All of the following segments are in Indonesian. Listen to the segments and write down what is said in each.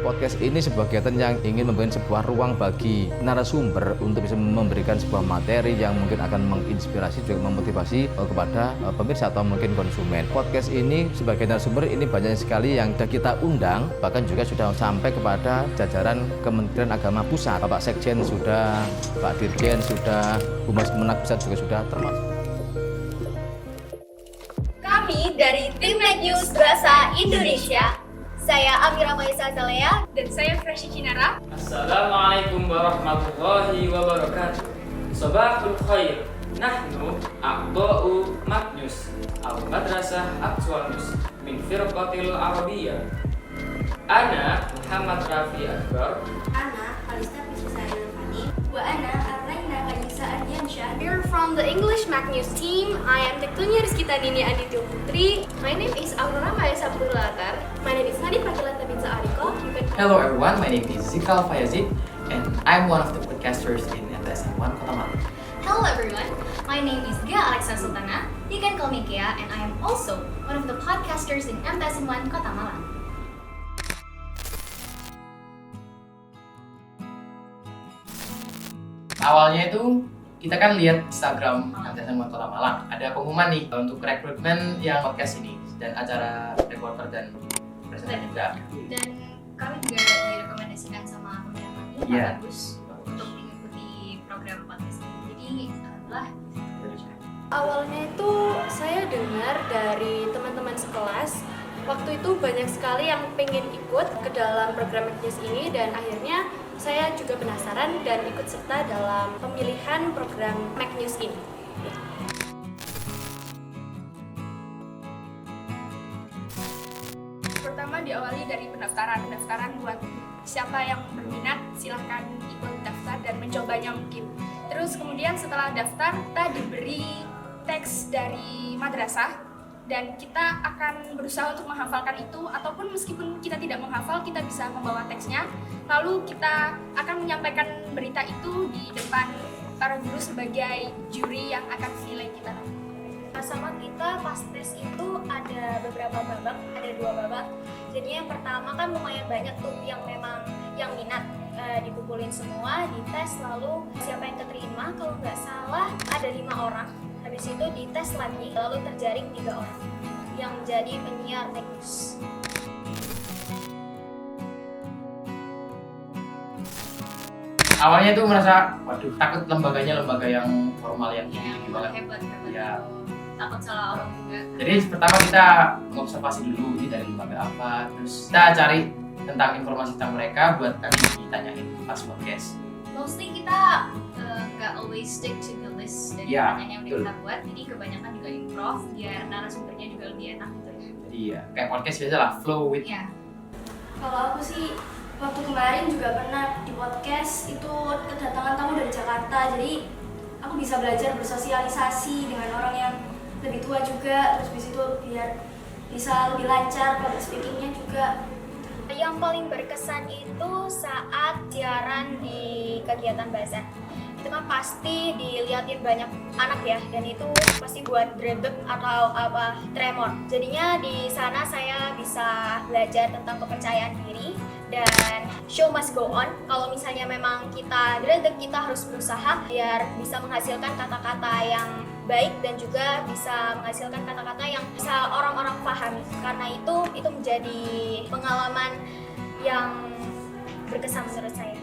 Podcast ini sebuah kegiatan yang ingin memberikan sebuah ruang bagi narasumber untuk bisa memberikan sebuah materi yang mungkin akan menginspirasi juga memotivasi kepada pemirsa atau mungkin konsumen. Podcast ini sebagai narasumber ini banyak sekali yang sudah kita undang, bahkan juga sudah sampai kepada jajaran Kementerian Agama Pusat. Bapak Sekjen sudah, Pak Dirjen sudah, Humas Kemenak Pusat juga sudah termasuk. Kami dari Tim Net News Bahasa Indonesia. Saya Amira Maisa Zalea dan saya Freshi Cinara. Assalamualaikum warahmatullahi wabarakatuh. Sabahul khair. Nahnu a'dha'u Magnus al Madrasah Aqsal Nus min firqatil Arabiyyah. Ana Muhammad Rafi Akbar. Ana Kalista Pisah Fani. Wa ana Arlaina Kanisa Ardiansyah. We're from the English Mac News team. I am Tektunya Rizkita Dini Aditya Putri. My name is Aurora Maya Sabdulatar. My name is Nadine Prakilanta Binza Ariko. Hello everyone, my name is Zikal Fayazid and I'm one of the podcasters in MTSN 1 Kota Malang. Hello everyone, my name is Gia Alexa Sultana. You can call me Gia and I am also one of the podcasters in MTSN 1 Kota Malang. Awalnya itu kita kan lihat Instagram MTSN 1 Kota Malang, ada pengumuman nih untuk rekrutmen yang podcast ini dan acara reporter dan presenter juga. Dan kami juga direkomendasikan sama teman-teman ini bagus untuk mengikuti program podcast ini. Jadi alhamdulillah. Awalnya itu saya dengar dari teman-teman sekelas. Waktu itu banyak sekali yang pengen ikut ke dalam program Magnus ini dan akhirnya saya juga penasaran dan ikut serta dalam pemilihan program Magnus ini. Pertama diawali dari pendaftaran buat siapa yang berminat silahkan ikut daftar dan mencobanya mungkin. Terus kemudian setelah daftar kita diberi teks dari madrasah dan kita akan berusaha untuk menghafalkan itu ataupun meskipun kita tidak menghafal kita bisa membawa teksnya lalu kita akan menyampaikan berita itu di depan para guru sebagai juri yang akan menilai kita. Sama kita pas tes itu ada beberapa babak, ada 2 babak. Jadi yang pertama kan lumayan banyak tuh yang memang yang minat, dikumpulin semua, dites lalu siapa yang keterima, kalau nggak salah ada 5 orang. Habis itu dites lagi, lalu terjaring 3 orang yang menjadi penyiar news. Awalnya tuh merasa, waduh takut lembaganya lembaga yang formal yang tinggi banget. Hebat. Ya. Takut salah orang juga. Jadi pertama kita mengobservasi dulu ini dari lembaga apa, terus kita cari tentang informasi tentang mereka buat nanti ditanyain pas podcast. Mostly kita nggak always stick to the list dari pertanyaan yang udah kita buat, jadi kebanyakan juga improv biar narasumbernya juga lebih enak gitu ya. Jadi ya kayak podcast biasa lah, flow with. Iya. Kalau aku sih waktu kemarin juga pernah di podcast itu kedatangan tamu dari Jakarta, jadi aku bisa belajar bersosialisasi dengan orang yang lebih tua juga, terus di situ biar bisa lebih lancar public speakingnya juga. Yang paling berkesan itu saat siaran di kegiatan bahasa. Itu kan pasti dilihatin banyak anak ya, dan itu pasti buat greget atau tremor. Jadinya di sana saya bisa belajar tentang kepercayaan diri dan show must go on. Kalau misalnya memang kita greget, kita harus berusaha biar bisa menghasilkan kata-kata yang baik dan juga bisa menghasilkan kata-kata yang bisa orang-orang pahami. Karena itu menjadi pengalaman yang berkesan menurut saya.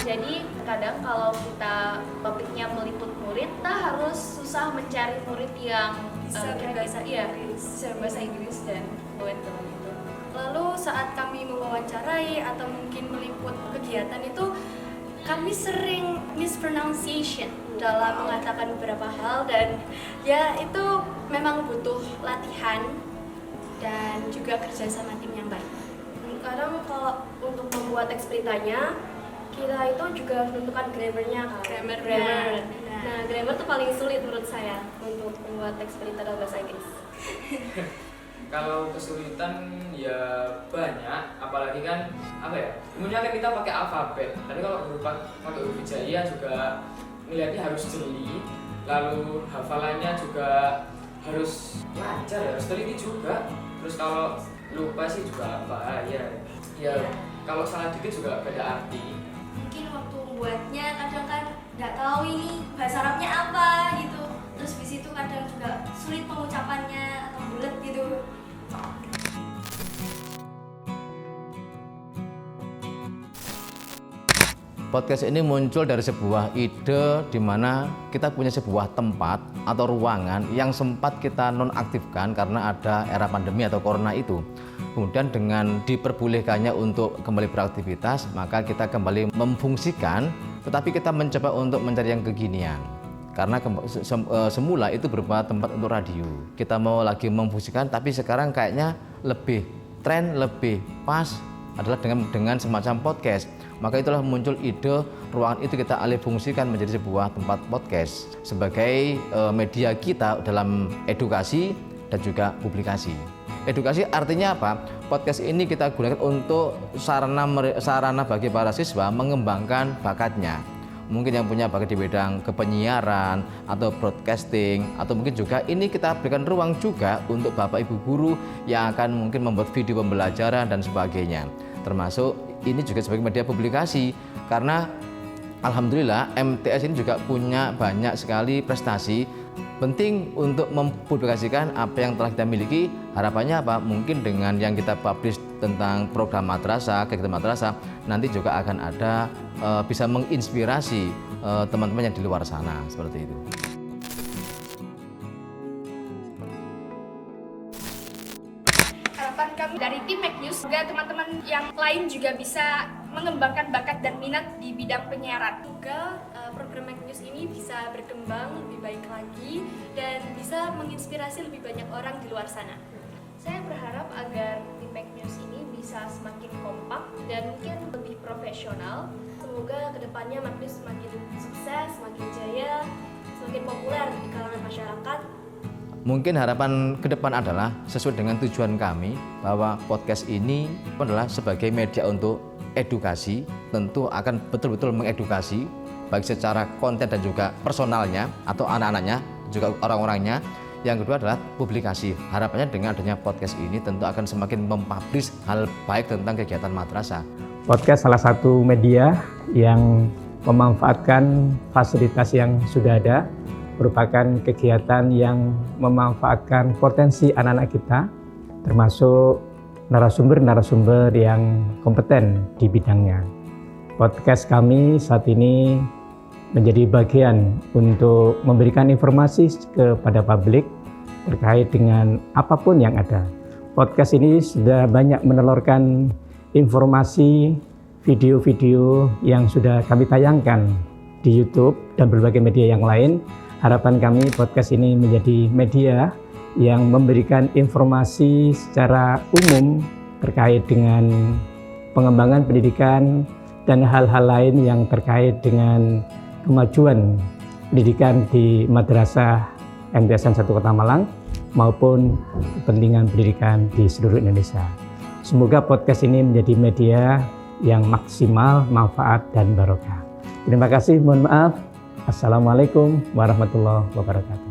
Jadi kadang kalau kita topiknya meliput murid, kita harus susah mencari murid yang bisa bahasa Inggris dan fluent dalam itu. Lalu saat kami mewawancarai atau mungkin meliput kegiatan itu, kami sering mispronunciation dalam mengatakan beberapa hal dan ya itu memang butuh latihan dan juga kerja sama tim yang baik. Kadang kalau untuk membuat teks beritanya, kita itu juga harus menentukan grammarnya kan? Grammar. Nah, grammar itu paling sulit menurut saya untuk membuat teks berita dalam bahasa Inggris. Kalau kesulitan ya banyak, apalagi kan umumnya kan kita pakai alfabet. Tapi kalau pakai huruf hijaiyah juga melihatnya harus jeli, lalu hafalannya juga harus lancar ya, harus teliti juga. Terus kalau lupa sih juga bahaya. Ya kalau salah dikit juga gak ada arti. Mungkin waktu buatnya kadang kan nggak tahu ini bahasa Arabnya apa gitu, terus di situ kadang juga sulit pengucapannya atau bulat gitu. Podcast ini muncul dari sebuah ide di mana kita punya sebuah tempat atau ruangan yang sempat kita nonaktifkan karena ada era pandemi atau corona itu. Kemudian dengan diperbolehkannya untuk kembali beraktivitas, maka kita kembali memfungsikan, tetapi kita mencoba untuk mencari yang kekinian. Karena semula itu berupa tempat untuk radio. Kita mau lagi memfungsikan, tapi sekarang kayaknya lebih tren, lebih pas adalah dengan semacam podcast. Maka itulah muncul ide ruangan itu kita alih fungsikan menjadi sebuah tempat podcast sebagai media kita dalam edukasi dan juga publikasi. Edukasi artinya apa? Podcast ini kita gunakan untuk sarana bagi para siswa mengembangkan bakatnya. Mungkin yang punya bakat di bidang kepenyiaran atau broadcasting, atau mungkin juga ini kita berikan ruang juga untuk Bapak Ibu guru yang akan mungkin membuat video pembelajaran dan sebagainya. Termasuk ini juga sebagai media publikasi, karena alhamdulillah MTS ini juga punya banyak sekali prestasi. Penting untuk mempublikasikan apa yang telah kita miliki. Harapannya apa? Mungkin dengan yang kita publish tentang program madrasah, kegiatan madrasah, nanti juga akan ada bisa menginspirasi teman-teman yang di luar sana, seperti itu. Harapan kami dari tim Make News, semoga teman-teman yang lain juga bisa mengembangkan bakat dan minat di bidang penyiaran. Semoga program Make News ini bisa berkembang lebih baik lagi dan bisa menginspirasi lebih banyak orang di luar sana. Saya berharap agar tim Make News ini bisa semakin kompak dan mungkin lebih profesional. Semoga kedepannya Make News semakin sukses, semakin jaya, semakin populer di kalangan masyarakat. Mungkin harapan ke depan adalah sesuai dengan tujuan kami bahwa podcast ini adalah sebagai media untuk edukasi, tentu akan betul-betul mengedukasi baik secara konten dan juga personalnya atau anak-anaknya, juga orang-orangnya. Yang kedua adalah publikasi. Harapannya dengan adanya podcast ini tentu akan semakin mempublish hal baik tentang kegiatan madrasah. Podcast salah satu media yang memanfaatkan fasilitas yang sudah ada, merupakan kegiatan yang memanfaatkan potensi anak-anak kita, termasuk narasumber-narasumber yang kompeten di bidangnya. Podcast kami saat ini menjadi bagian untuk memberikan informasi kepada publik terkait dengan apapun yang ada. Podcast ini sudah banyak menelurkan informasi, video-video yang sudah kami tayangkan di YouTube dan berbagai media yang lain. Harapan kami podcast ini menjadi media yang memberikan informasi secara umum terkait dengan pengembangan pendidikan dan hal-hal lain yang terkait dengan kemajuan pendidikan di Madrasah MTSN 1 Kota Malang maupun kepentingan pendidikan di seluruh Indonesia. Semoga podcast ini menjadi media yang maksimal, manfaat, dan barokah. Terima kasih, mohon maaf. Assalamualaikum warahmatullahi wabarakatuh.